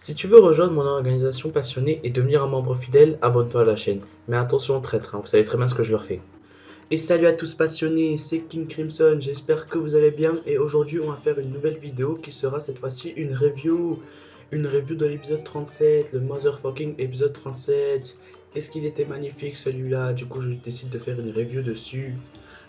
Si tu veux rejoindre mon organisation passionnée et devenir un membre fidèle, abonne-toi à la chaîne. Mais attention traître, vous savez très bien ce que je leur fais. Et salut à tous passionnés, c'est King Crimson, j'espère que vous allez bien et aujourd'hui on va faire une nouvelle vidéo qui sera cette fois-ci une review. Une review de l'épisode 37, le motherfucking épisode 37. Est-ce qu'il était magnifique celui-là? Du coup je décide de faire une review dessus.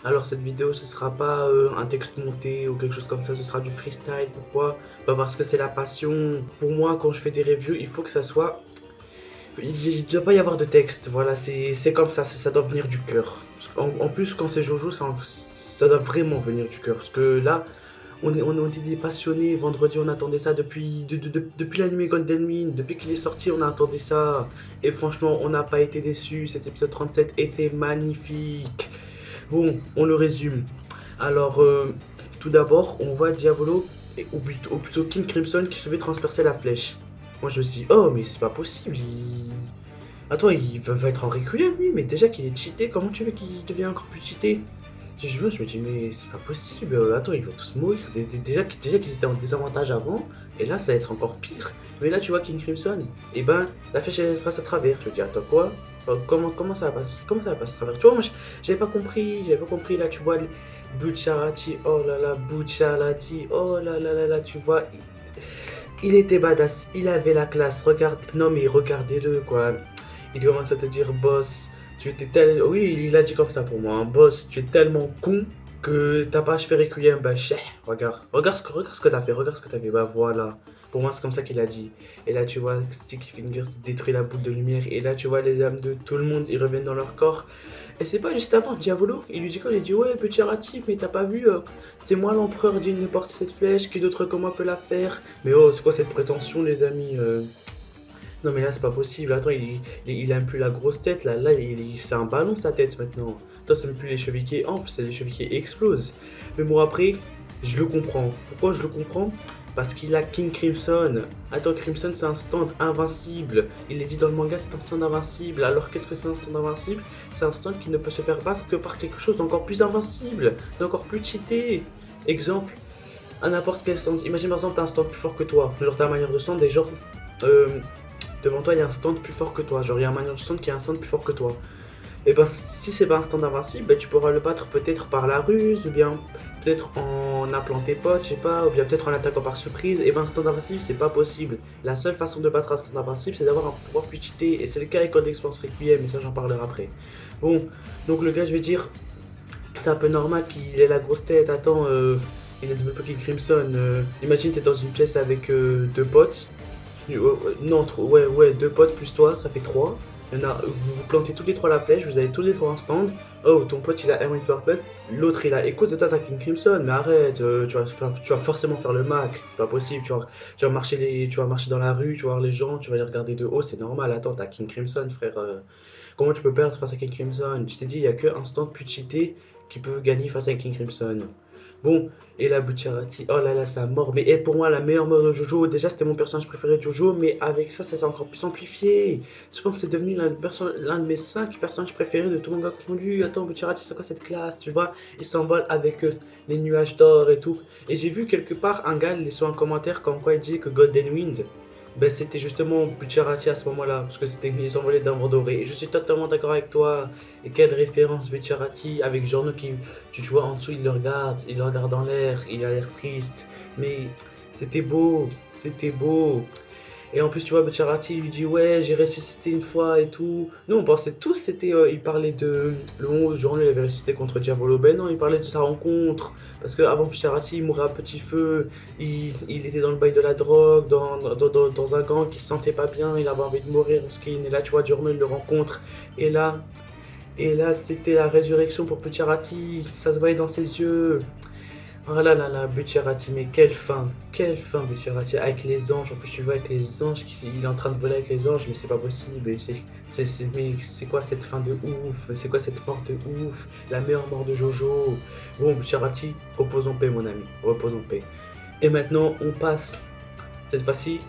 Alors cette vidéo ce sera pas un texte monté ou quelque chose comme ça, ce sera du freestyle. Pourquoi? Bah parce que c'est la passion. Pour moi quand je fais des reviews il faut que ça soit... Il ne doit pas y avoir de texte, voilà, c'est comme ça doit venir du cœur. En plus, quand c'est Jojo, ça doit vraiment venir du cœur. Parce que là, on était des passionnés. Vendredi, on attendait ça depuis l'anime Golden Wind. Depuis qu'il est sorti, on a attendu ça. Et franchement, on n'a pas été déçus. Cet épisode 37 était magnifique. Bon, on le résume. Alors, tout d'abord, on voit Diavolo, ou plutôt King Crimson, qui se fait transpercer la flèche. Moi, je me suis dit, oh, mais c'est pas possible. Attends, il va être en requiem, lui, mais déjà qu'il est cheaté, comment tu veux qu'il devienne encore plus cheaté? Je me dis, mais c'est pas possible. Attends, ils vont tous mourir. Déjà qu'ils étaient en désavantage avant, et là, ça va être encore pire. Mais là, tu vois, King Crimson, et ben, la flèche, elle passe à travers. Je me dis, attends, quoi? Comment ça va passer? Comment ça va passer à travers? Tu vois, moi, j'avais pas compris, là, tu vois, Bucciarati, oh là là, Bucciarati, oh là là là là, tu vois, il était badass, il avait la classe, regarde, non mais regardez-le, quoi. Il commence à te dire, boss, tu étais tel... Oui, il a dit comme ça pour moi, hein, boss, tu es tellement con que t'as pas achevé Requiem, bah chè, regarde ce que t'as fait, regarde ce que t'as fait, bah voilà. Pour moi, c'est comme ça qu'il a dit. Et là, tu vois, Sticky Fingers détruit la boule de lumière, et là, tu vois, les âmes de tout le monde, ils reviennent dans leur corps. Et c'est pas juste avant, Diavolo, il lui dit quoi? Il dit, ouais, petit ratif, mais t'as pas vu, c'est moi l'empereur d'une ne porte cette flèche, qui d'autre que moi peut la faire? Mais oh, c'est quoi cette prétention, les amis? Non, mais là, c'est pas possible. Attends, il a même plus la grosse tête. Là, c'est un ballon, sa tête, maintenant. Attends, c'est même plus les chevilles qui enflent, c'est les chevilles qui explosent. Mais bon, après, je le comprends. Pourquoi je le comprends? Parce qu'il a King Crimson. Attends, Crimson, c'est un stand invincible. Il est dit dans le manga, c'est un stand invincible. Alors, qu'est-ce que c'est un stand invincible? C'est un stand qui ne peut se faire battre que par quelque chose d'encore plus invincible, d'encore plus cheaté. Exemple, à n'importe quel stand. Imagine par exemple, t'as un stand plus fort que toi. Genre, t'as un manière de stand et genre, euh, devant toi, il y a un stand plus fort que toi. Genre, il y a un manière de stand qui a un stand plus fort que toi. Et ben, si c'est pas un stand invincible, ben, tu pourras le battre peut-être par la ruse, ou bien peut-être en appelant tes potes, je sais pas, ou bien peut-être en attaquant par surprise. Et ben, un stand invincible, c'est pas possible. La seule façon de battre un stand invincible, c'est d'avoir un pouvoir plus cheaté. Et c'est le cas avec Code Expanse Requiem, mais ça, j'en parlerai après. Bon, donc le gars, je vais dire, c'est un peu normal qu'il ait la grosse tête. Attends, il a développé King Crimson. Imagine, t'es dans une pièce avec deux potes. Non, ouais, deux potes plus toi, ça fait trois. Vous vous plantez tous les trois la flèche, vous avez tous les trois un stand. Oh, ton pote il a Erwin Purple, l'autre il a Echoes et toi t'as King Crimson. Mais arrête, tu vas forcément faire le Mac, c'est pas possible. Tu vas marcher dans la rue, tu vas voir les gens, tu vas les regarder de haut, c'est normal. Attends, t'as King Crimson, frère. Comment tu peux perdre face à King Crimson? Je t'ai dit, il y a que un stand plus cheaté qui peut gagner face à King Crimson. Bon, et la Bucciarati, oh là là, sa mort. Mais pour moi, la meilleure mort de Jojo, déjà c'était mon personnage préféré de Jojo, mais avec ça, ça s'est encore plus amplifié. Je pense que c'est devenu l'un de mes 5 personnages préférés de tout manga confondu. Attends, Bucciarati, c'est quoi cette classe, tu vois? Il s'envole avec les nuages d'or et tout. Et j'ai vu quelque part un gars laisser un commentaire comme quoi il dit que Golden Wind, ben, c'était justement Bucciarati à ce moment-là, parce que c'était ils envolaient d'un vent doré. Et je suis totalement d'accord avec toi. Et quelle référence Bucciarati avec Giorno qui, tu vois, en dessous, il le regarde dans l'air, il a l'air triste. Mais c'était beau. Et en plus, tu vois, Bucciarati lui dit, ouais, j'ai ressuscité une fois et tout. Nous, on pensait tous, il parlait de le moment où Giorno il avait ressuscité contre Diavolo. Ben non, il parlait de sa rencontre. Parce qu'avant Bucciarati, il mourait à petit feu. Il était dans le bail de la drogue, dans un gang qui se sentait pas bien. Il avait envie de mourir, skin. Et là, tu vois, Giorno, il le rencontre. Et là, c'était la résurrection pour Bucciarati. Ça se voyait dans ses yeux. Oh là là là, Bucciarati, mais quelle fin Bucciarati, avec les anges, en plus tu vois avec les anges, il est en train de voler avec les anges, mais c'est pas possible, et mais c'est quoi cette fin de ouf, c'est quoi cette mort de ouf, la meilleure mort de Jojo. Bon Bucciarati, repose en paix mon ami, repose en paix. Et maintenant on passe, cette fois-ci,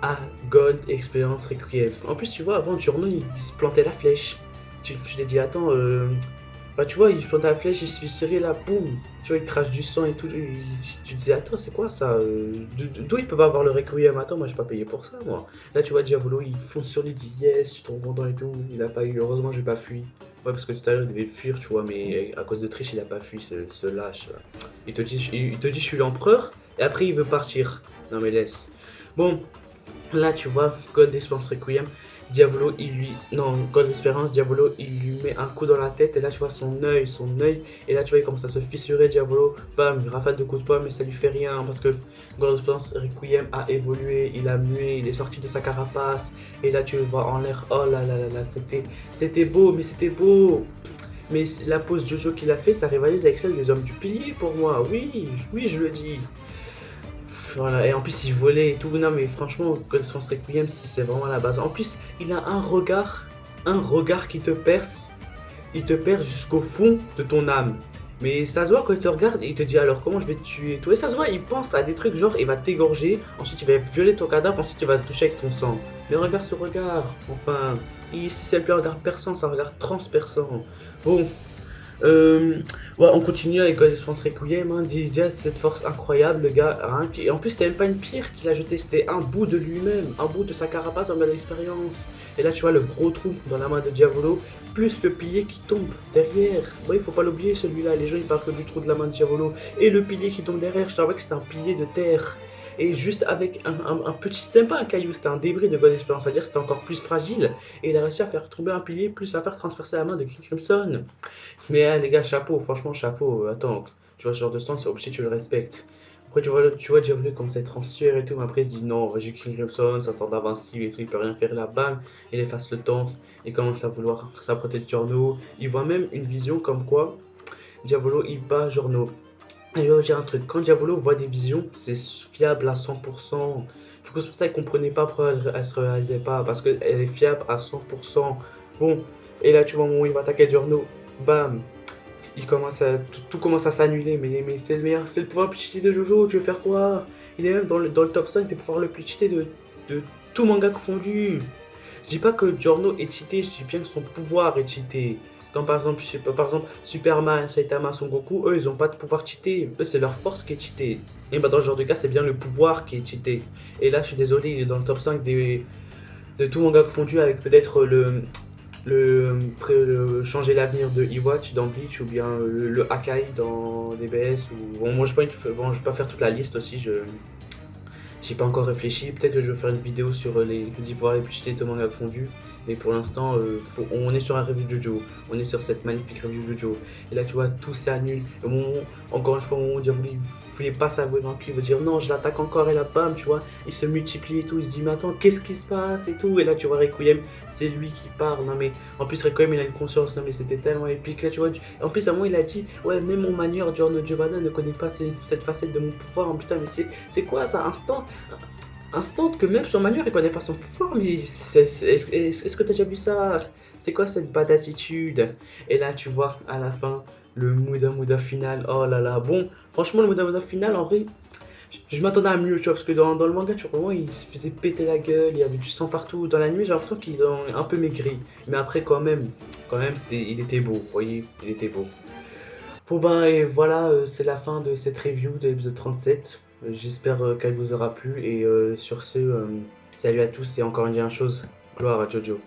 à Gold Experience Requiem. En plus tu vois, avant Giorno il se plantait la flèche, tu t'es dit attends, Enfin, tu vois, il plante la flèche, il se fait tirer là, boum. Tu vois, il crache du sang et tout. Tu te disais, attends, c'est quoi ça d'où ils peuvent avoir le requiem? Attends, moi, j'ai pas payé pour ça, moi. Là, tu vois, Diavolo, il fonce sur lui, il dit yes, je suis trop content et tout. Il a pas eu, heureusement, j'ai pas fui. Ouais, parce que tout à l'heure, il devait fuir, tu vois, mais à cause de triche, il a pas fui, ce lâche. Là. Il te dit, je suis l'empereur, et après, il veut partir. Non, mais laisse. Bon, là, tu vois, God Espérance Requiem, Diavolo, il lui. Non, God Espérance, Diavolo, il lui met un coup dans la tête, et là, tu vois son œil, et là, tu vois, il commence à se fissurer, Diavolo, bam, rafale de coups de poing, mais ça lui fait rien, parce que God Espérance Requiem a évolué, il a mué, il est sorti de sa carapace, et là, tu le vois en l'air, oh là là là là, c'était beau, mais c'était beau! Mais la pose Jojo qu'il a fait, ça rivalise avec celle des hommes du pilier pour moi, oui, oui, je le dis. Voilà, et en plus il volait et tout. Non, mais franchement, Connaissance Requiem, c'est vraiment la base. En plus, il a un regard qui te perce, il te perce jusqu'au fond de ton âme. Mais ça se voit quand il te regarde et il te dit alors comment je vais te tuer et tout. Et ça se voit, il pense à des trucs genre il va t'égorger, ensuite il va violer ton cadavre, ensuite il va te toucher avec ton sang. Mais regarde ce regard, enfin, c'est plus un regard perçant, c'est un regard transperçant. Bon, euh, ouais, on continue avec God Espérance Requiem, hein, Didier, cette force incroyable, le gars. Hein, et en plus, c'était même pas une pierre qu'il a jetée, c'était un bout de lui-même, un bout de sa carapace en belle expérience. Et là, tu vois le gros trou dans la main de Diavolo, plus le pilier qui tombe derrière. Bon, il faut pas l'oublier celui-là, les gens ils parlent que du trou de la main de Diavolo. Et le pilier qui tombe derrière, je savais que c'était un pilier de terre. Et juste avec un petit, c'était même pas un caillou, c'était un débris de God Espérance, c'est-à-dire que c'était encore plus fragile. Et il a réussi à faire tomber un pilier, plus à faire transpercer la main de King Crimson. Mais les gars, chapeau, franchement, chapeau. Attends, tu vois, ce genre de stand, c'est obligé, tu le respectes. Après, tu vois Diablo commence à être en sueur et tout, mais après, il se dit non, j'ai King Crimson, ça stand invincible et tout, il peut rien faire là, bam, il efface le temps, il commence à vouloir s'approcher de Giorno. Il voit même une vision comme quoi Diavolo, il bat Giorno. Et je vais vous dire un truc, quand Diavolo voit des visions, c'est fiable à 100%. Du coup, c'est pour ça qu'il comprenait pas pourquoi elle se réalisait pas, parce qu'elle est fiable à 100%. Bon, et là, tu vois, au moment où il va attaquer Giorno, bam, tout commence à s'annuler, mais c'est le meilleur, c'est le pouvoir le plus cheaté de Jojo, tu veux faire quoi? Il est même dans le top 5 des pouvoirs le plus cheaté de tout manga confondu. Je dis pas que Giorno est cheaté, je dis bien que son pouvoir est cheaté. Comme par exemple, je sais pas, par exemple, Superman, Saitama, Son Goku, eux ils ont pas de pouvoir cheaté, eux c'est leur force qui est cheatée. Et bah dans ce genre de cas, c'est bien le pouvoir qui est cheaté. Et là, je suis désolé, il est dans le top 5 de tout manga confondu avec peut-être changer l'avenir de Iwatch dans Bleach ou bien le Akai dans DBS ou bon moi je vais pas faire toute la liste aussi j'ai pas encore réfléchi, peut-être que je vais faire une vidéo sur les 10 pouvoirs les plus cheatés de manga fondu, mais pour l'instant, on est sur un review de Jojo, on est sur cette magnifique review de Jojo. Et là, tu vois, tout s'annule. Au moment, encore une fois, au moment où Diablo il voulait pas s'avouer vaincu, il veut dire non, je l'attaque encore, et là, bam, tu vois, il se multiplie et tout, il se dit, mais attends, qu'est-ce qui se passe et tout. Et là, tu vois, Requiem, c'est lui qui parle. Non, mais en plus, Requiem, il a une conscience, non, mais c'était tellement épique. Là, tu vois, en plus, à un moment, il a dit, ouais, même mon manieur, Giorno Giovanna, ne connaît pas cette facette de mon pouvoir. Oh, putain, mais c'est quoi ça, instant que même son manuel il connaît pas son pouvoir, mais est-ce que t'as déjà vu ça? C'est quoi cette bad attitude? Et là, tu vois, à la fin, le Muda Muda final, oh là là, bon, franchement, le Muda Muda final, en vrai, je m'attendais à mieux, tu vois, parce que dans le manga, tu vois, vraiment, il se faisait péter la gueule, il y avait du sang partout. Dans l'anime, j'ai l'impression qu'il est un peu maigri, mais après, quand même, il était beau, vous voyez, il était beau. Bon ben et voilà, c'est la fin de cette review de l'épisode 37. J'espère qu'elle vous aura plu et sur ce, salut à tous et encore une dernière chose, gloire à Jojo.